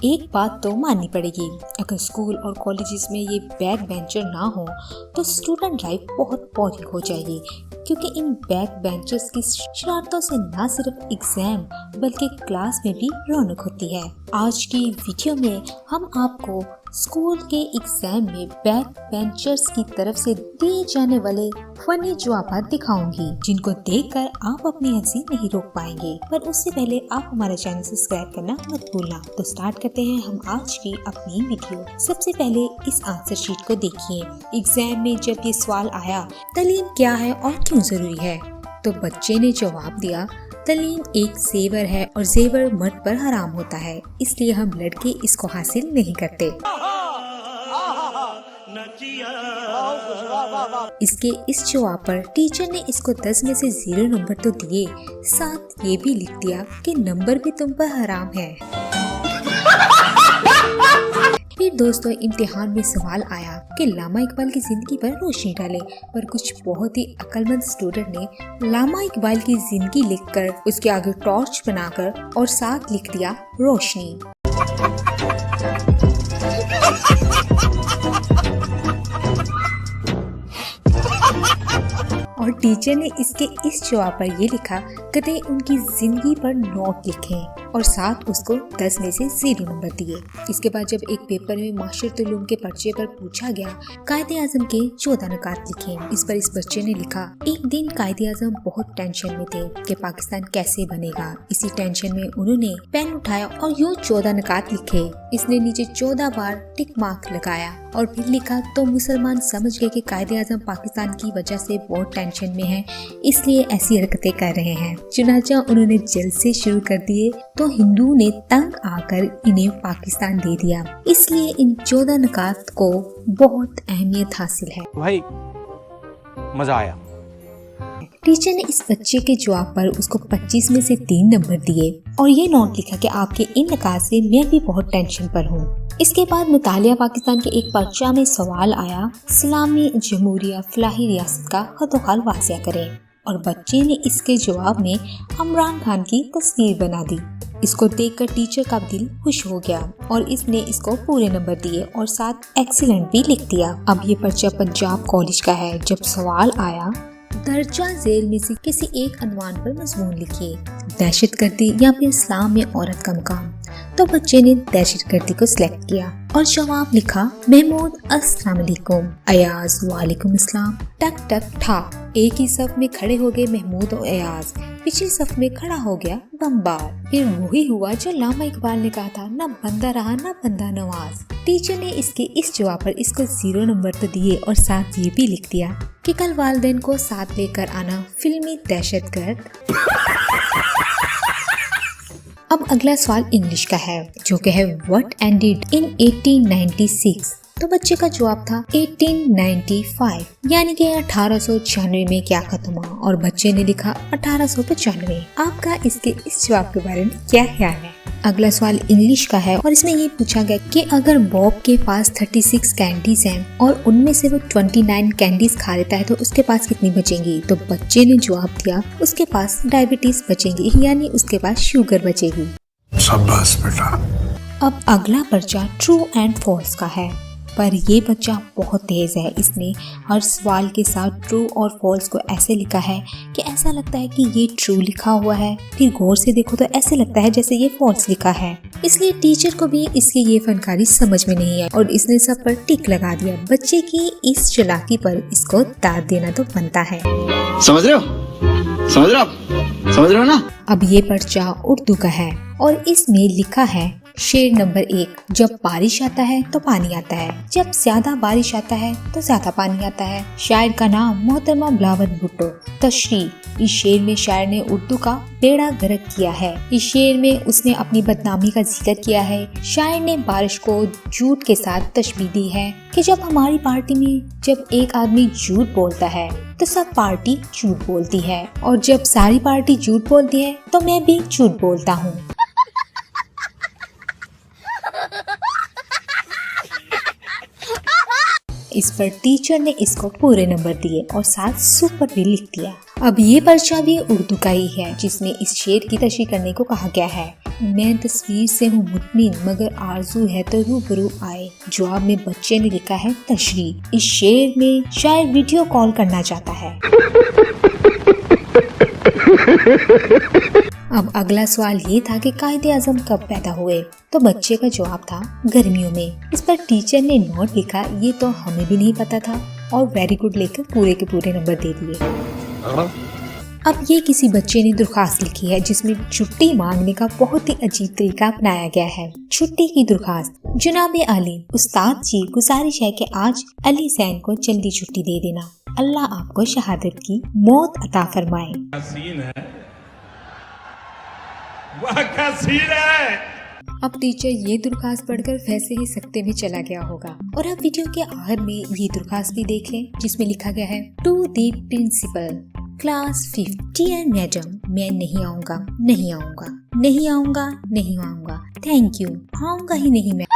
एक बात तो माननी पड़ेगी, अगर स्कूल और कॉलेजेस में ये बैक बेंचर ना हो तो स्टूडेंट लाइफ बहुत बोरिंग हो जाएगी, क्योंकि इन बैक बेंचर्स की शरारतों से न सिर्फ एग्जाम बल्कि क्लास में भी रौनक होती है। आज की वीडियो में हम आपको स्कूल के एग्जाम में बैक बेंचर्स की तरफ से दिए जाने वाले फनी जवाब दिखाऊंगी, जिनको देखकर आप अपनी हंसी नहीं रोक पाएंगे। पर उससे पहले आप हमारा चैनल सब्सक्राइब करना मत भूलना। तो स्टार्ट करते हैं हम आज की अपनी वीडियो। सबसे पहले इस आंसर शीट को देखिए। एग्जाम में जब ये सवाल आया, तालीम क्या है और क्यों जरूरी है, तो बच्चे ने जवाब दिया, तालीम एक जेवर है और जेवर मर्द पर हराम होता है, इसलिए हम लड़के इसको हासिल नहीं करते। इसके इस जवाब पर टीचर ने इसको 10 में से 0 नंबर तो दिए, साथ ये भी लिख दिया कि नंबर भी तुम पर हराम है। फिर दोस्तों इम्तिहान में सवाल आया कि लामा इकबाल की जिंदगी पर रोशनी डाले, पर कुछ बहुत ही अक्लमंद स्टूडेंट ने लामा इकबाल की जिंदगी लिखकर उसके आगे टॉर्च बनाकर और साथ लिख दिया रोशनी। और टीचर ने इसके इस जवाब पर ये लिखा, कदे उनकी जिंदगी पर नोट लिखें और साथ उसको 10 में से 0 नंबर दिए। इसके बाद जब एक पेपर में माशरतुल उलूम के पर्चे पर पूछा गया, कायदे आजम के 14 नुकात लिखें। इस पर इस बच्चे ने लिखा, एक दिन कायदे आजम बहुत टेंशन में थे कि पाकिस्तान कैसे बनेगा। इसी टेंशन में उन्होंने पेन उठाया और यूँ 14 नुकात लिखे। इसने नीचे 14 बार टिक मार्क लगाया और फिर लिखा, तो मुसलमान समझ गए कि कायदे आजम पाकिस्तान की वजह से बहुत टेंशन में है, इसलिए ऐसी हरकतें कर रहे हैं। चुनाचा उन्होंने जलसे शुरू कर दिए तो हिंदू ने तंग आकर इन्हें पाकिस्तान दे दिया, इसलिए इन 14 नुकात को बहुत अहमियत हासिल है। भाई मजा आया। टीचर ने इस बच्चे के जवाब पर उसको 25 में से 3 नंबर दिए और ये नोट लिखा कि आपके इन नुकात से मैं भी बहुत टेंशन पर हूँ। इसके बाद मुतालिया पाकिस्तान के एक पर्चा में सवाल आया, इस्लामी जमहूरिया फलाही रियासत का खतोखाल वासिया करें, और बच्चे ने इसके जवाब में इमरान खान की तस्वीर बना दी। इसको देखकर टीचर का दिल खुश हो गया और इसने इसको पूरे नंबर दिए और साथ एक्सीलेंट भी लिख दिया। अब ये पर्चा पंजाब कॉलेज का है। जब सवाल आया, दर्जा झेल में से किसी एक अनवान पर मजमून लिखिए, दहशतगर्दी या फिर इस्लाम में औरत का मुकाम, तो बच्चे ने दहशतगर्दी को सिलेक्ट किया और जवाब लिखा, महमूद अस्सलाम वालेकुम, अयाज वालेकुम अस्सलाम। टक टक ठा, एक ही सफ में खड़े हो गए महमूद और अयाज, पिछली सफ में खड़ा हो गया बम्बार। फिर वही हुआ जो लामा इकबाल ने कहा था, न बंदा रहा न बंदा नवाज। टीचर ने इसके इस जवाब पर इसको 0 नंबर तो दिए और साथ ये भी लिख दिया कि कल वालिदैन को साथ लेकर आना, फिल्मी दहशतगर्द। अब अगला सवाल इंग्लिश का है, जो कि है व्हाट एंडेड इन 1896, तो बच्चे का जवाब था 1895, यानी कि 1896 में क्या खत्म हुआ, और बच्चे ने लिखा 1895। आपका इसके इस जवाब के बारे में क्या ख्याल है? अगला सवाल इंग्लिश का है और इसमें ये पूछा गया कि अगर बॉब के पास 36 कैंडीज हैं और उनमें से वो 29 कैंडीज खा लेता है तो उसके पास कितनी बचेंगी, तो बच्चे ने जवाब दिया, उसके पास डायबिटीज बचेंगी, यानी उसके पास शुगर बचेगी। शाबाश बेटा। अब अगला पर्चा ट्रू एंड फॉल्स का है, पर ये बच्चा बहुत तेज है। इसने हर सवाल के साथ ट्रू और फॉल्स को ऐसे लिखा है कि ऐसा लगता है कि ये ट्रू लिखा हुआ है, फिर गौर से देखो तो ऐसे लगता है जैसे ये फॉल्स लिखा है। इसलिए टीचर को भी इसकी ये फनकारी समझ में नहीं आई और इसने सब पर टिक लगा दिया। बच्चे की इस चालाकी पर इसको दाद देना तो बनता है। समझ रहे हो ना? अब ये पर्चा उर्दू का है और इसमें लिखा है, शेर नंबर 1, जब बारिश आता है तो पानी आता है, जब ज्यादा बारिश आता है तो ज्यादा पानी आता है। शायर का नाम मोहतरमा बिलावल भुट्टो। तशरीह, इस शेर में शायर ने उर्दू का बेड़ा गर्क किया है। इस शेर में उसने अपनी बदनामी का जिक्र किया है। शायर ने बारिश को झूठ के साथ तशबीह दी है कि जब हमारी पार्टी में जब एक आदमी झूठ बोलता है तो सब पार्टी झूठ बोलती है, और जब सारी पार्टी झूठ बोलती है तो मैं भी झूठ बोलता हूँ। इस पर टीचर ने इसको पूरे नंबर दिए और साथ सुपर भी लिख दिया। अब ये पर्चा भी उर्दू का ही है, जिसमें इस शेर की तशरीह करने को कहा गया है। मैं तस्वीर से हूँ मुतमिन, मगर आरजू है तो रूबरू आए। जवाब में बच्चे ने लिखा है तशरीह। इस शेर में शायद वीडियो कॉल करना चाहता है। अब अगला सवाल ये था कि कायदे आज़म कब पैदा हुए, तो बच्चे का जवाब था गर्मियों में। इस पर टीचर ने नोट लिखा, ये तो हमें भी नहीं पता था, और वेरी गुड लेकर पूरे के पूरे नंबर दे दिए। अब ये किसी बच्चे ने दरख्वास्त लिखी है जिसमें छुट्टी मांगने का बहुत ही अजीब तरीका अपनाया गया है। छुट्टी की दरख्वास्त। जनाब आली उस्ताद जी, गुजारिश है कि आज अली सैन को जल्दी छुट्टी दे देना। अल्लाह आपको शहादत की मौत अता फरमाए। अब टीचर ये दरख्वास्त पढ़कर वैसे ही सकते में चला गया होगा। और अब वीडियो के आखिर में ये दरख्वास्त भी देख लें जिसमें लिखा गया है to the principal class 5 dear madam, मैं नहीं आऊँगा, नहीं आऊँगा, नहीं आऊँगा, नहीं आऊँगा, थैंक यू, आऊँगा ही नहीं मैं।